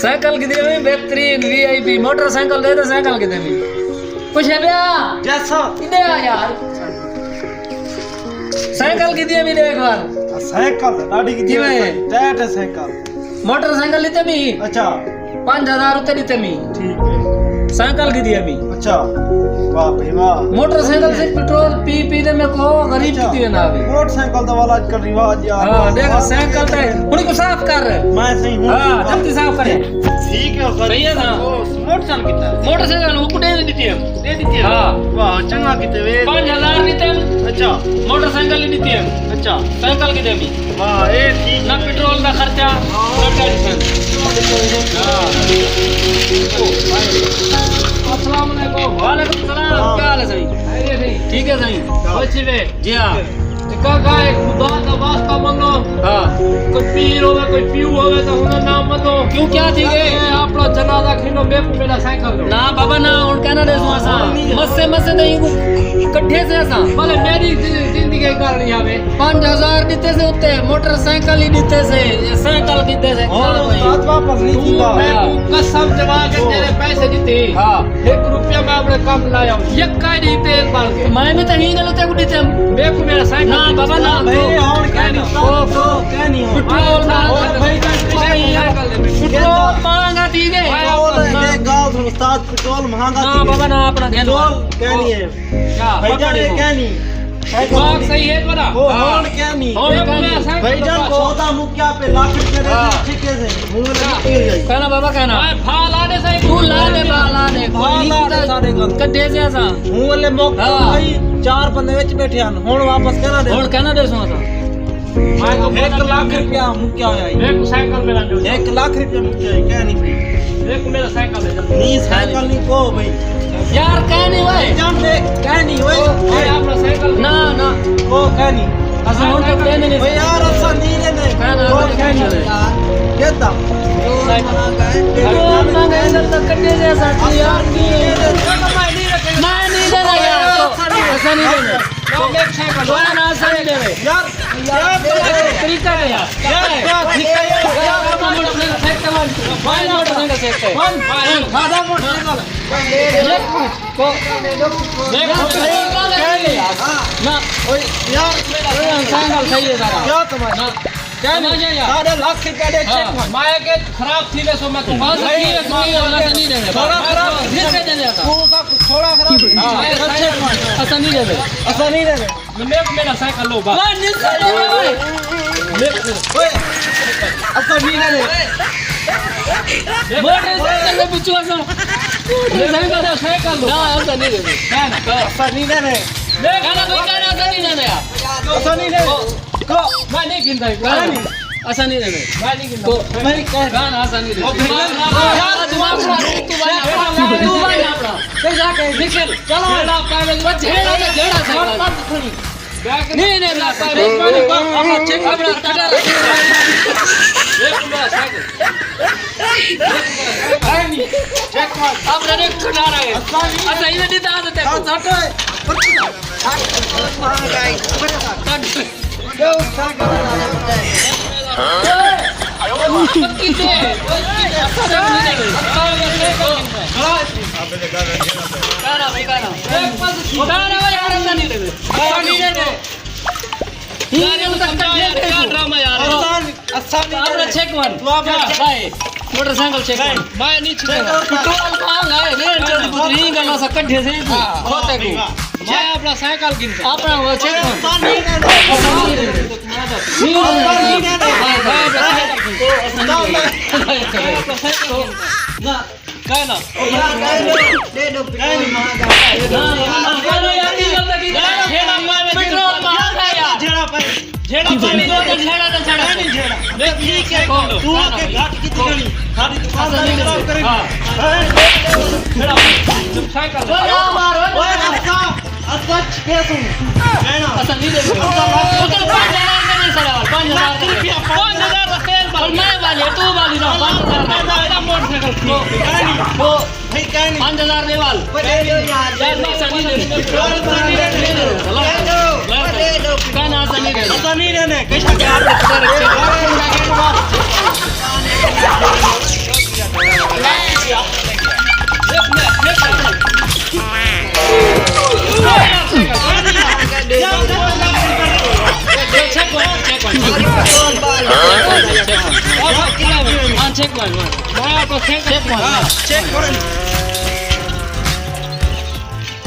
cycle कितने में बेहतरीन वीआईपी मोटरसाइकिल दे दे साइकिल कितने में कुछ है भैया जैसा इधर आ यार साइकिल कितने में दे एक बार साइकिल गाड़ी की में टाइट है साइकिल मोटरसाइकिल लेते में अच्छा 5000 रुपए लेते में ठीक है साइकिल कितने में अच्छा वाह भाई वाह मोटरसाइकिल से पेट्रोल पी पीने में को गरीब कितने ना आवे मोटरसाइकिल तो वाला आजकल रिवाज यार हां देखो साइकिल पे उनको साफ कर मैं सही हूं हां जल्दी साफ करे ठीक है सही है ना मोटरसाइकिल कितना मोटरसाइकिल वो दे देती है हां वाह चंगा कितने वे 5000 देते हैं अच्छा मोटरसाइकिल देती है अच्छा साइकिल कितने में वाह ए ठीक ना पेट्रोल ना खर्चा ना टेंशन अस्सलाम वालेकुम वालेकुम सलाम क्या हाल है सही ठीक है सही अच्छी वे जी हां का एक खुदा का वास्ता मानो हां कोई पीर होवे कोई पीऊ होवे तो उनका नाम मतो क्यों क्या थी गए आपला जनाजा खिनो मेरे मेरा साइकिल ना बाबा ना उन कहना दे सुसा मस्से नहीं इकट्ठे से ऐसा भले मेरी जिंदगी कर रही आवे 5000 देते से उते मोटरसाइकिल ही देते से साइकिल देते से बात वापस नहीं थीगा मैं कसम जमा के तेरे पैसे देते हां 1 रुपया मैं अपने काम लाया एक का देते एक बार के मैं भी तो ही गलते को देते मेरे को मेरा साइकिल ना बाबा ना भाई और क्या नहीं पेट्रोल ना भाई पेट्रोल महंगा दी गए ये गांव उस्ताद पेट्रोल महंगा ना बाबा ना अपना पेट्रोल क्या नहीं है क्या भाईजान ये क्या नहीं बात सही है बड़ा और क्या नहीं भाईजान को होता मुखिया पे लाख रुपए देते ठीके से मुंह में लगी कहना बाबा कहना फा लाने सही तू लाने बा लाने सारे कड्डे से ऐसा मुंह वाले मौका भाई 4 बंदे विच बैठे हन हुन वापस कहना दे सुना था 1 लाख रुपया मुखिया होया एक साइकिल मेरा दो 1 लाख रुपया मुखिया क्या नहीं भाई एक मेरा साइकिल है नहीं साइकिल नहीं को भाई यार कह नहीं भाई जान ले क्या नहीं भाई अपना साइकिल ना ना ओ क्या नहीं असा हुन तो देने नहीं भाई यार ऐसा नहीं देने कहना क्या नहीं देता पेट्रोल महंगा है तो कड्डे से ऐसा यार नहीं देना यार ऐसा नहीं देना ना ऐसा नहीं देवे यार तरीका है यार ठीक है यार मोटरसाइकिल से खादा मोटरसाइकिल ना यार साइकिल सही है सारा क्या तुम्हारा क्या नहीं साढ़े लाख रुपया दे चेक माया के खराब थी ले सो मैं तो बात नहीं देने थोड़ा खराब नहीं देने थोड़ा खराब ऐसा नहीं देने ऐसा नहीं देने मेरा साइकिल लो बा ऐसा नहीं देने मोटरसाइकिल ले पूछो ऐसा साइकिल लो ना ऐसा नहीं देने ऐसा नहीं देने कहना कोई कहना ऐसा नहीं देने यार ऐसा नहीं देने को मैं नहीं गिनता ऐसा नहीं देने मैं नहीं गिनता तो मैं कह गाना ऐसा नहीं देने यार तू अपना कैसा कह निकल चलो ना पावे बच्चे जेड़ा साइकिल नहीं ना पावे अपना चेक अपना कटा एक मेरा साइकिल नहीं चेक मार अपना ने खड़ा रहा है अच्छा इधर देता आते मोटरसाइकिल चेक मैं नहीं पेट्रोल महंगा है नहीं करना सकते से होते को मैं अपना साइकिल गिन अपना वो चेक ना कहना दे दो पेट्रोल पेट्रोल महंगा यार झेड़ा पानी दो तो झेड़ा नहीं झेड़ा देख ठीक है तू के घाट की ठिकानी खाली दुकानदारी खराब करे झेड़ा साइकिल मारो ओए अच्छा के तुम कहना असल नहीं दे तो 5000 नहीं सवाल 5000 रुपया 5000 का तेल पर मैं वाले तू वाली ना 5000 का मोटरसाइकिल तो भाई कहनी 5000 दे वाल दे दो यार ऐसा नहीं दे कहना ऐसा नहीं दे ऐसा नहीं देने कैसा क्या आप चेक मार मैं आपको चेक मार चेक करो